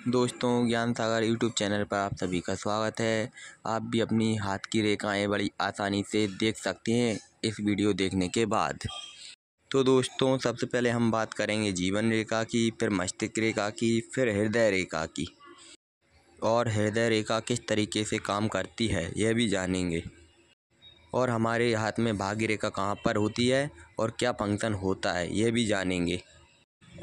दोस्तों, ज्ञान सागर YouTube channel पर आप सभी का स्वागत है। आप भी अपनी हाथ की रेखाएं बड़ी आसानी से देख सकते हैं इस वीडियो देखने के बाद। तो दोस्तों, सबसे पहले हम बात करेंगे जीवन रेखा की, फिर मस्तिष्क रेखा की, फिर हृदय रेखा की। और हृदय रेखा किस तरीके से काम करती है यह भी जानेंगे। और हमारे हाथ में भाग्य रेखा कहाँ पर होती है और क्या फंक्शन होता है यह भी जानेंगे।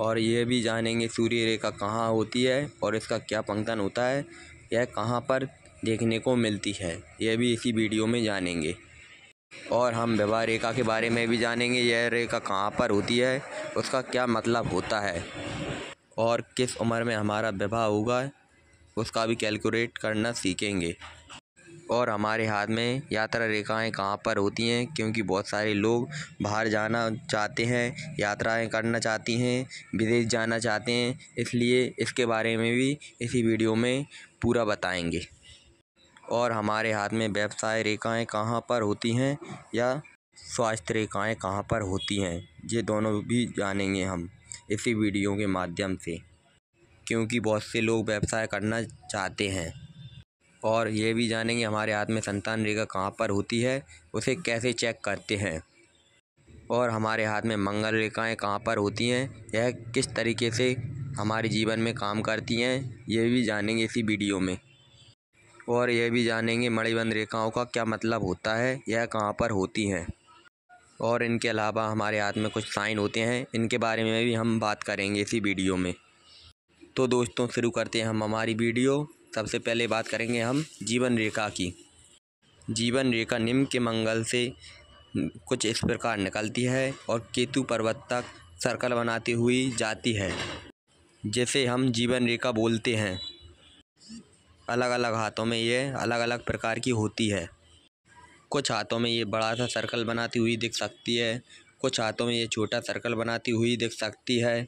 और ये भी जानेंगे सूर्य रेखा कहाँ होती है और इसका क्या फंक्शन होता है, यह कहाँ पर देखने को मिलती है, यह भी इसी वीडियो में जानेंगे। और हम विवाह रेखा के बारे में भी जानेंगे, यह रेखा कहाँ पर होती है, उसका क्या मतलब होता है और किस उम्र में हमारा विवाह होगा उसका भी कैलकुलेट करना सीखेंगे। और हमारे हाथ में यात्रा रेखाएं कहाँ पर होती हैं, क्योंकि बहुत सारे लोग बाहर जाना चाहते हैं, यात्राएं करना चाहती हैं, विदेश जाना चाहते हैं, इसलिए इसके बारे में भी इसी वीडियो में पूरा बताएंगे। और हमारे हाथ में व्यवसाय रेखाएं कहाँ पर होती हैं या स्वास्थ्य रेखाएं कहाँ पर होती हैं, ये दोनों भी जानेंगे हम इसी वीडियो के माध्यम से, क्योंकि बहुत से लोग व्यवसाय करना चाहते हैं। और ये भी जानेंगे हमारे हाथ में संतान रेखा कहाँ पर होती है, उसे कैसे चेक करते हैं। और हमारे हाथ में मंगल रेखाएं कहाँ पर होती हैं, यह किस तरीके से हमारे जीवन में काम करती हैं, ये भी जानेंगे इसी वीडियो में। और यह भी जानेंगे मणिबंध रेखाओं का क्या मतलब होता है, यह कहाँ पर होती हैं। और इनके अलावा हमारे हाथ में कुछ साइन होते हैं, इनके बारे में भी हम बात करेंगे इसी वीडियो में। तो दोस्तों, शुरू करते हैं हम हमारी वीडियो। सबसे पहले बात करेंगे हम जीवन रेखा की। जीवन रेखा निम्न के मंगल से कुछ इस प्रकार निकलती है और केतु पर्वत तक सर्कल बनाती हुई जाती है, जिसे हम जीवन रेखा बोलते हैं। अलग अलग हाथों में ये अलग अलग प्रकार की होती है। कुछ हाथों में ये बड़ा सा सर्कल बनाती हुई दिख सकती है, कुछ हाथों में ये छोटा सर्कल बनाती हुई दिख सकती है,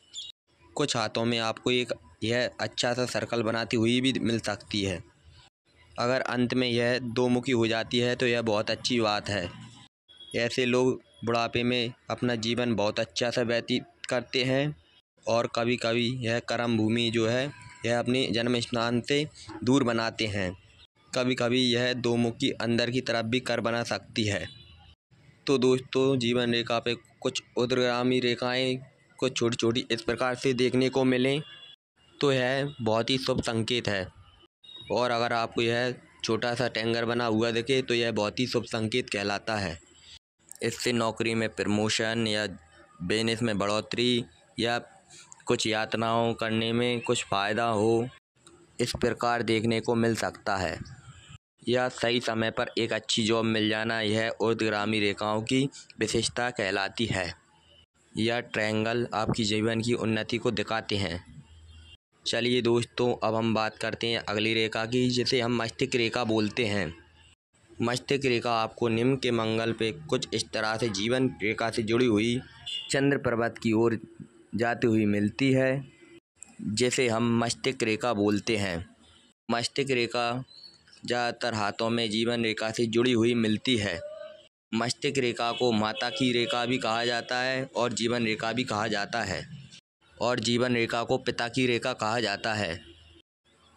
कुछ हाथों में आपको यह अच्छा सा सर्कल बनाती हुई भी मिल सकती है। अगर अंत में यह दो मुखी हो जाती है तो यह बहुत अच्छी बात है। ऐसे लोग बुढ़ापे में अपना जीवन बहुत अच्छा सा व्यतीत करते हैं। और कभी कभी यह कर्म भूमि जो है यह अपने जन्म स्थान से दूर बनाते हैं। कभी कभी यह दो मुखी अंदर की तरफ भी कर बना सकती है। तो दोस्तों, जीवन रेखा पे कुछ ऊर्ध्वगामी रेखाएं कुछ छोटी छोटी इस प्रकार से देखने को मिलें तो यह बहुत ही शुभ संकेत है। और अगर आपको यह छोटा सा टेंगर बना हुआ दिखे तो यह बहुत ही शुभ संकेत कहलाता है। इससे नौकरी में प्रमोशन या बिजनेस में बढ़ोतरी या कुछ यात्राओं करने में कुछ फ़ायदा हो, इस प्रकार देखने को मिल सकता है। या सही समय पर एक अच्छी जॉब मिल जाना, यह ऊर्ध्वगामी रेखाओं की विशेषता कहलाती है। यह ट्रायंगल आपकी जीवन की उन्नति को दिखाते हैं। चलिए दोस्तों, अब हम बात करते हैं अगली रेखा की, जिसे हम मस्तिष्क रेखा बोलते हैं। मस्तिष्क रेखा आपको निम्न के मंगल पे कुछ इस तरह से जीवन रेखा से जुड़ी हुई चंद्र पर्वत की ओर जाती हुई मिलती है, जिसे हम मस्तिष्क रेखा बोलते हैं। मस्तिष्क रेखा ज़्यादातर हाथों में जीवन रेखा से जुड़ी हुई मिलती है। मस्तिष्क रेखा को माता की रेखा भी कहा जाता है और जीवन रेखा भी कहा जाता है। और जीवन रेखा को पिता की रेखा कहा जाता है।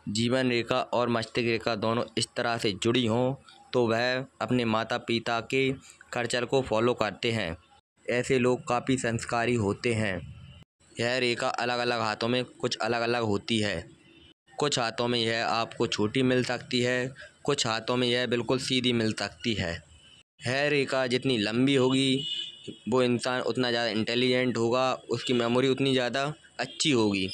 जीवन रेखा और मस्तिष्क रेखा दोनों इस तरह से जुड़ी हों तो वह अपने माता पिता के कल्चर को फॉलो करते हैं। ऐसे लोग काफ़ी संस्कारी होते हैं। यह रेखा अलग अलग हाथों में कुछ अलग अलग होती है। कुछ हाथों में यह आपको छोटी मिल सकती है, कुछ हाथों में यह बिल्कुल सीधी मिल सकती है। यह रेखा जितनी लंबी होगी वो इंसान उतना ज़्यादा इंटेलिजेंट होगा, उसकी मेमोरी उतनी ज़्यादा अच्छी होगी।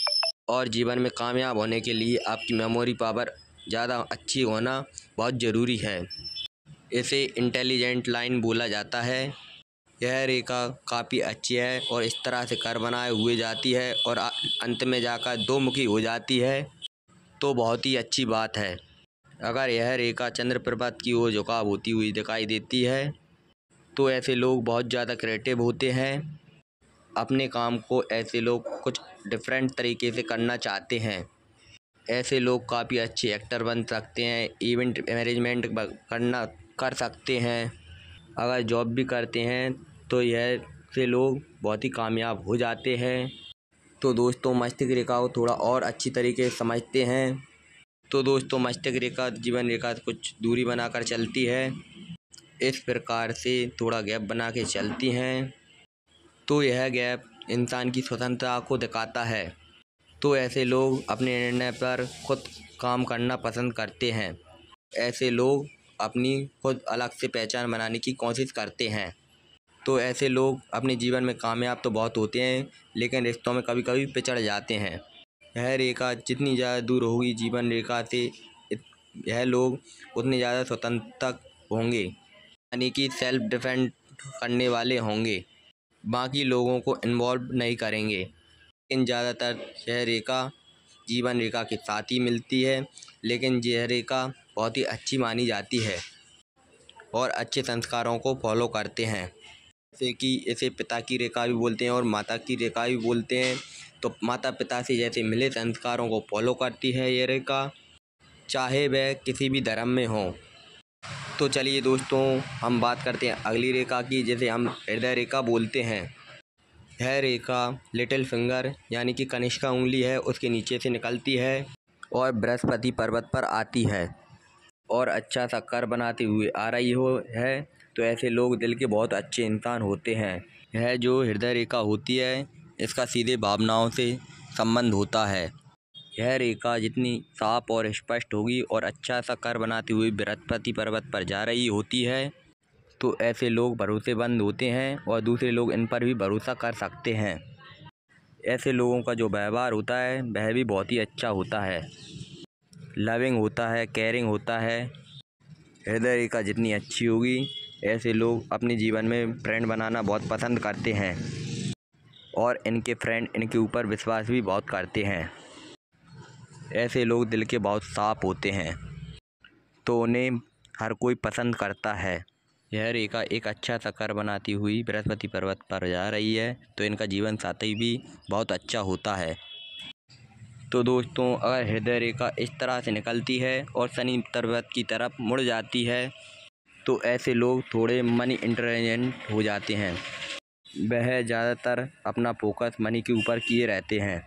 और जीवन में कामयाब होने के लिए आपकी मेमोरी पावर ज़्यादा अच्छी होना बहुत ज़रूरी है। इसे इंटेलिजेंट लाइन बोला जाता है। यह रेखा काफ़ी अच्छी है और इस तरह से कर बनाए हुए जाती है और अंत में जाकर दो मुखी हो जाती है, तो बहुत ही अच्छी बात है। अगर यह रेखा चंद्र पर्वत की ओर झुकाव होती हुई दिखाई देती है तो ऐसे लोग बहुत ज़्यादा क्रिएटिव होते हैं। अपने काम को ऐसे लोग कुछ डिफरेंट तरीके से करना चाहते हैं। ऐसे लोग काफ़ी अच्छे एक्टर बन सकते हैं, इवेंट मैनेजमेंट कर सकते हैं। अगर जॉब भी करते हैं तो यह से लोग बहुत ही कामयाब हो जाते हैं। तो दोस्तों मस्तिष्क रेखा को थोड़ा और अच्छी तरीके से समझते हैं। तो दोस्तों मस्तिष्क रेखा जीवन रेखा से कुछ दूरी बनाकर चलती है, इस प्रकार से थोड़ा गैप बना के चलती हैं। तो यह गैप इंसान की स्वतंत्रता को दिखाता है। तो ऐसे लोग अपने निर्णय पर खुद काम करना पसंद करते हैं। ऐसे लोग अपनी खुद अलग से पहचान बनाने की कोशिश करते हैं। तो ऐसे लोग अपने जीवन में कामयाब तो बहुत होते हैं, लेकिन रिश्तों में कभी कभी पिछड़ जाते हैं। यह रेखा जितनी ज़्यादा दूर होगी जीवन रेखा से, यह लोग उतने ज़्यादा स्वतंत्र होंगे, यानी कि सेल्फ डिफेंड करने वाले होंगे, बाकी लोगों को इन्वॉल्व नहीं करेंगे। लेकिन ज़्यादातर यह रेखा जीवन रेखा के साथ ही मिलती है, लेकिन यह रेखा बहुत ही अच्छी मानी जाती है और अच्छे संस्कारों को फॉलो करते हैं। जैसे कि इसे पिता की रेखा भी बोलते हैं और माता की रेखा भी बोलते हैं। तो माता पिता से जैसे मिले संस्कारों को फॉलो करती है ये रेखा, चाहे वह किसी भी धर्म में हो। तो चलिए दोस्तों हम बात करते हैं अगली रेखा की, जिसे हम हृदय रेखा बोलते हैं। यह रेखा लिटिल फिंगर यानी कि कनिष्का उंगली है, उसके नीचे से निकलती है और बृहस्पति पर्वत पर आती है और अच्छा सा कर बनाते हुए आ रही है। तो ऐसे लोग दिल के बहुत अच्छे इंसान होते हैं। यह जो हृदय रेखा होती है, इसका सीधे भावनाओं से संबंध होता है। यह रेखा जितनी साफ और स्पष्ट होगी और अच्छा सा कर बनाते हुए बृहस्पति पर्वत पर जा रही होती है, तो ऐसे लोग भरोसेमंद होते हैं और दूसरे लोग इन पर भी भरोसा कर सकते हैं। ऐसे लोगों का जो व्यवहार होता है वह भी बहुत ही अच्छा होता है, लविंग होता है, केयरिंग होता है। हृदय रेखा जितनी अच्छी होगी, ऐसे लोग अपने जीवन में फ्रेंड बनाना बहुत पसंद करते हैं और इनके फ्रेंड इनके ऊपर विश्वास भी बहुत करते हैं। ऐसे लोग दिल के बहुत साफ होते हैं, तो उन्हें हर कोई पसंद करता है। यह रेखा एक अच्छा सा कर बनाती हुई बृहस्पति पर्वत पर जा रही है, तो इनका जीवन साथी भी बहुत अच्छा होता है। तो दोस्तों अगर हृदय रेखा इस तरह से निकलती है और शनि पर्वत की तरफ मुड़ जाती है, तो ऐसे लोग थोड़े मनी इंटेलिजेंट हो जाते हैं। वह ज़्यादातर अपना फोकस मनी के ऊपर किए रहते हैं,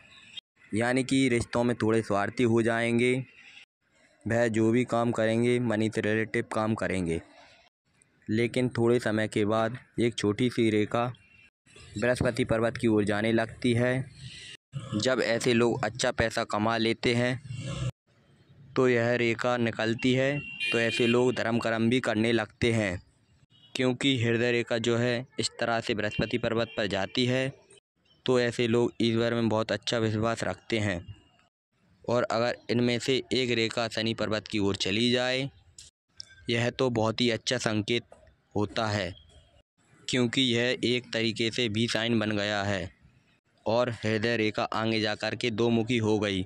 यानी कि रिश्तों में थोड़े स्वार्थी हो जाएंगे। वह जो भी काम करेंगे मनी से रिलेटिव काम करेंगे। लेकिन थोड़े समय के बाद एक छोटी सी रेखा बृहस्पति पर्वत की ओर जाने लगती है। जब ऐसे लोग अच्छा पैसा कमा लेते हैं, तो यह रेखा निकलती है, तो ऐसे लोग धर्म कर्म भी करने लगते हैं, क्योंकि हृदय रेखा जो है इस तरह से बृहस्पति पर्वत पर जाती है। तो ऐसे लोग ईश्वर में बहुत अच्छा विश्वास रखते हैं। और अगर इनमें से एक रेखा शनि पर्वत की ओर चली जाए, यह तो बहुत ही अच्छा संकेत होता है, क्योंकि यह एक तरीके से भी साइन बन गया है और हृदय रेखा आगे जाकर के दो मुखी हो गई,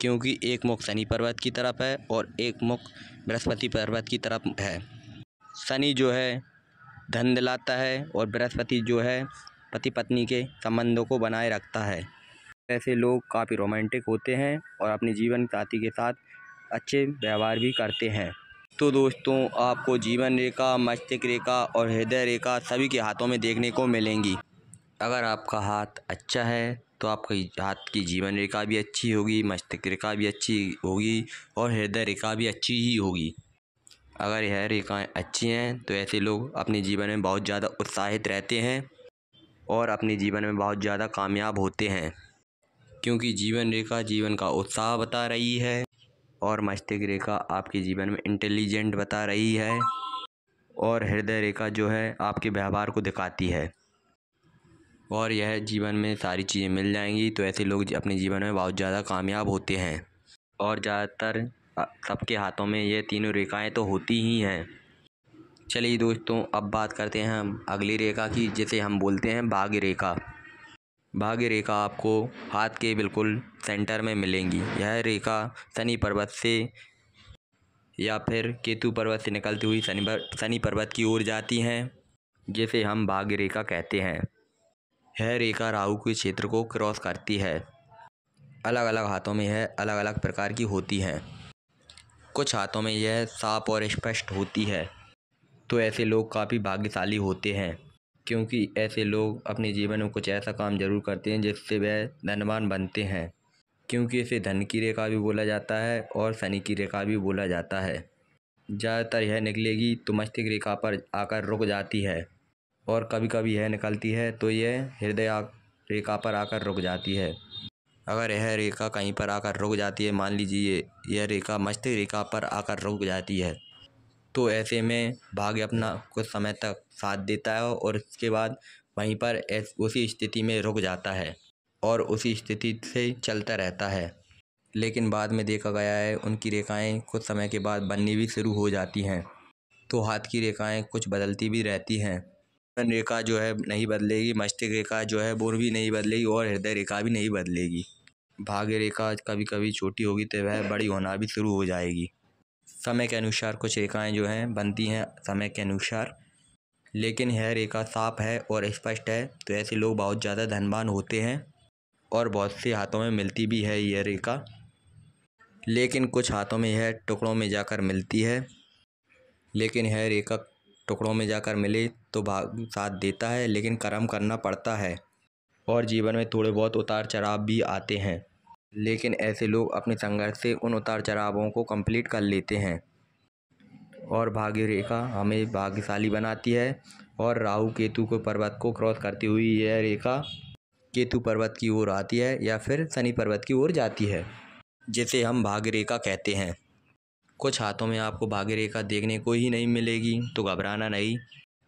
क्योंकि एक मुख शनि पर्वत की तरफ है और एक मुख बृहस्पति पर्वत की तरफ है। शनि जो है धन दिलाता है और बृहस्पति जो है पति पत्नी के संबंधों को बनाए रखता है। ऐसे लोग काफ़ी रोमांटिक होते हैं और अपने जीवन साथी के साथ अच्छे व्यवहार भी करते हैं। तो दोस्तों आपको जीवन रेखा, मस्तिष्क रेखा और हृदय रेखा सभी के हाथों में देखने को मिलेंगी। अगर आपका हाथ अच्छा है तो आपके हाथ की जीवन रेखा भी अच्छी होगी, मस्तिष्क रेखा भी अच्छी होगी और हृदय रेखा भी अच्छी ही होगी। अगर यह रेखाएं अच्छी हैं तो ऐसे लोग अपने जीवन में बहुत ज़्यादा उत्साहित रहते हैं और अपने जीवन में बहुत ज़्यादा कामयाब होते हैं, क्योंकि जीवन रेखा जीवन का उत्साह बता रही है और मस्तिष्क रेखा आपके जीवन में इंटेलिजेंट बता रही है और हृदय रेखा जो है आपके व्यवहार को दिखाती है। और यह जीवन में सारी चीज़ें मिल जाएंगी, तो ऐसे लोग अपने जीवन में बहुत ज़्यादा कामयाब होते हैं। और ज़्यादातर सबके हाथों में ये तीनों रेखाएं तो होती ही हैं। चलिए दोस्तों अब बात करते हैं हम अगली रेखा की, जिसे हम बोलते हैं भाग्य रेखा। भाग्य रेखा आपको हाथ के बिल्कुल सेंटर में मिलेंगी। यह रेखा शनि पर्वत से या फिर केतु पर्वत से निकलती हुई शनि पर्वत की ओर जाती हैं, जिसे हम भाग्य रेखा कहते हैं। यह रेखा राहु के क्षेत्र को क्रॉस करती है। अलग अलग हाथों में यह अलग अलग प्रकार की होती हैं। कुछ हाथों में यह साफ और स्पष्ट होती है, तो ऐसे लोग काफ़ी भाग्यशाली होते हैं, क्योंकि ऐसे लोग अपने जीवन में कुछ ऐसा काम ज़रूर करते हैं जिससे वह धनवान बनते हैं, क्योंकि इसे धन की रेखा भी बोला जाता है और शनि की रेखा भी बोला जाता है। ज़्यादातर यह निकलेगी तो मस्तिष्क रेखा पर आकर रुक जाती है और कभी कभी यह निकलती है तो यह हृदय रेखा पर आकर रुक जाती है। अगर यह रेखा कहीं पर आकर रुक जाती है, मान लीजिए यह रेखा मस्तिष्क रेखा पर आकर रुक जाती है, तो ऐसे में भाग्य अपना कुछ समय तक साथ देता है और उसके बाद वहीं पर उसी स्थिति में रुक जाता है और उसी स्थिति से चलता रहता है। लेकिन बाद में देखा गया है उनकी रेखाएं कुछ समय के बाद बननी भी शुरू हो जाती हैं। तो हाथ की रेखाएं कुछ बदलती भी रहती हैं। रेखा जो है नहीं बदलेगी, मस्तिष्क रेखा जो है वो भी नहीं बदलेगी और हृदय रेखा भी नहीं बदलेगी। भाग्य रेखा कभी कभी छोटी होगी तो वह बड़ी होना भी शुरू हो जाएगी। समय के अनुसार कुछ रेखाएं जो हैं बनती हैं समय के अनुसार, लेकिन यह रेखा साफ है और स्पष्ट है तो ऐसे लोग बहुत ज़्यादा धनवान होते हैं और बहुत से हाथों में मिलती भी है यह रेखा। लेकिन कुछ हाथों में यह टुकड़ों में जाकर मिलती है, लेकिन यह रेखा टुकड़ों में जाकर मिले तो भाग साथ देता है, लेकिन कर्म करना पड़ता है और जीवन में थोड़े बहुत उतार चढ़ाव भी आते हैं। लेकिन ऐसे लोग अपने संघर्ष से उन उतार चढ़ावों को कंप्लीट कर लेते हैं और भाग्य रेखा हमें भाग्यशाली बनाती है। और राहु केतु को पर्वत को क्रॉस करती हुई यह रेखा केतु पर्वत की ओर आती है या फिर शनि पर्वत की ओर जाती है, जिसे हम भाग्य रेखा कहते हैं। कुछ हाथों में आपको भाग्य रेखा देखने को ही नहीं मिलेगी तो घबराना नहीं,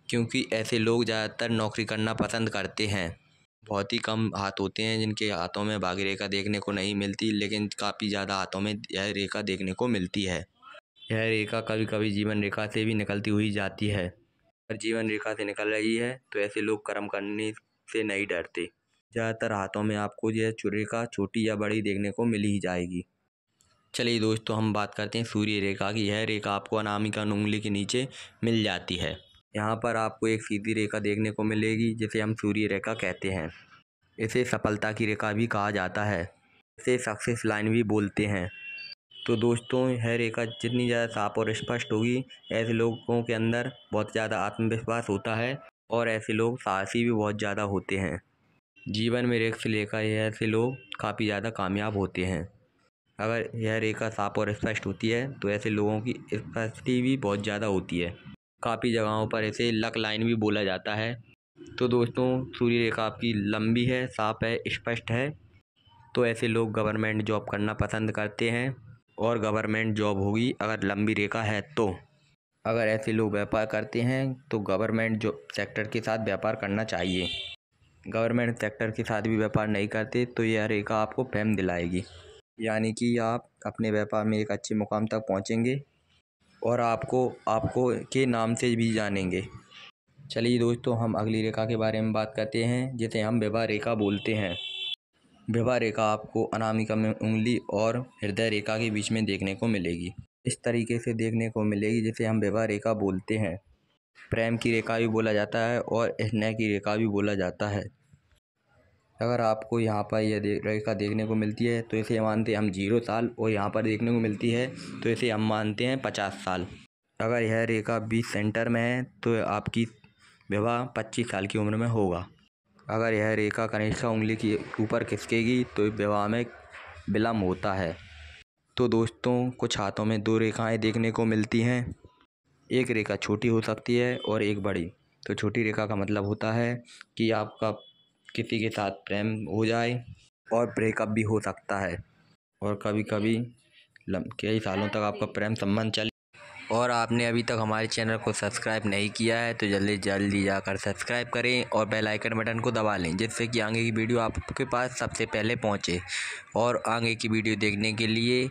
क्योंकि ऐसे लोग ज़्यादातर नौकरी करना पसंद करते हैं। बहुत ही कम हाथ होते हैं जिनके हाथों में भाग्य रेखा देखने को नहीं मिलती, लेकिन काफ़ी ज़्यादा हाथों में यह रेखा देखने को मिलती है। यह रेखा कभी कभी जीवन रेखा से भी निकलती हुई जाती है। अगर जीवन रेखा से निकल रही है तो ऐसे लोग कर्म करने से नहीं डरते। ज़्यादातर हाथों में आपको यह रेखा छोटी या बड़ी देखने को मिल ही जाएगी। चलिए दोस्तों, हम बात करते हैं सूर्य रेखा की। यह रेखा आपको अनामिका उंगली के नीचे मिल जाती है। यहाँ पर आपको एक सीधी रेखा देखने को मिलेगी जिसे हम सूर्य रेखा कहते हैं। इसे सफलता की रेखा भी कहा जाता है, इसे सक्सेस लाइन भी बोलते हैं। तो दोस्तों, यह रेखा जितनी ज़्यादा साफ और स्पष्ट होगी, ऐसे लोगों के अंदर बहुत ज़्यादा आत्मविश्वास होता है और ऐसे लोग साहसी भी बहुत ज़्यादा होते हैं। जीवन में रिस्क लेकर ऐसे लोग काफ़ी ज़्यादा कामयाब होते हैं। अगर यह रेखा साफ और स्पष्ट होती है तो ऐसे लोगों की स्पष्टि भी बहुत ज़्यादा होती है। काफ़ी जगहों पर इसे लक लाइन भी बोला जाता है। तो दोस्तों, सूर्य रेखा आपकी लंबी है, साफ है, स्पष्ट है, तो ऐसे लोग गवर्नमेंट जॉब करना पसंद करते हैं और गवर्नमेंट जॉब होगी अगर लंबी रेखा है तो। अगर ऐसे लोग व्यापार करते हैं तो गवर्नमेंट जॉब सेक्टर के साथ व्यापार करना चाहिए। गवर्नमेंट सेक्टर के साथ भी व्यापार नहीं करते तो यह रेखा आपको फेम दिलाएगी, यानी कि आप अपने व्यापार में एक अच्छे मुकाम तक पहुंचेंगे और आपको के नाम से भी जानेंगे। चलिए दोस्तों, हम अगली रेखा के बारे में बात करते हैं जिसे हम विवाह रेखा बोलते हैं। विवाह रेखा आपको अनामिका में उंगली और हृदय रेखा के बीच में देखने को मिलेगी। इस तरीके से देखने को मिलेगी जिसे हम विवाह रेखा बोलते हैं। प्रेम की रेखा भी बोला जाता है और स्नेह की रेखा भी बोला जाता है। अगर आपको यहाँ पर यह रेखा देखने को मिलती है तो इसे मानते हैं हम 0 साल, और यहाँ पर देखने को मिलती है तो इसे हम मानते हैं 50 साल। अगर यह रेखा 20 सेंटर में है तो आपकी विवाह 25 साल की उम्र में होगा। अगर यह रेखा कनिष्ठा उंगली के ऊपर खिसकेगी तो विवाह में विलम्ब होता है। तो दोस्तों, कुछ हाथों में 2 रेखाएं देखने को मिलती हैं। एक रेखा छोटी हो सकती है और एक बड़ी। तो छोटी रेखा का मतलब होता है कि आपका किसी के साथ प्रेम हो जाए और ब्रेकअप भी हो सकता है, और कभी कभी कई सालों तक आपका प्रेम संबंध चले। और आपने अभी तक हमारे चैनल को सब्सक्राइब नहीं किया है तो जल्दी जाकर सब्सक्राइब करें और बेल आइकन बटन को दबा लें, जिससे कि आगे की वीडियो आपके पास सबसे पहले पहुंचे। और आगे की वीडियो देखने के लिए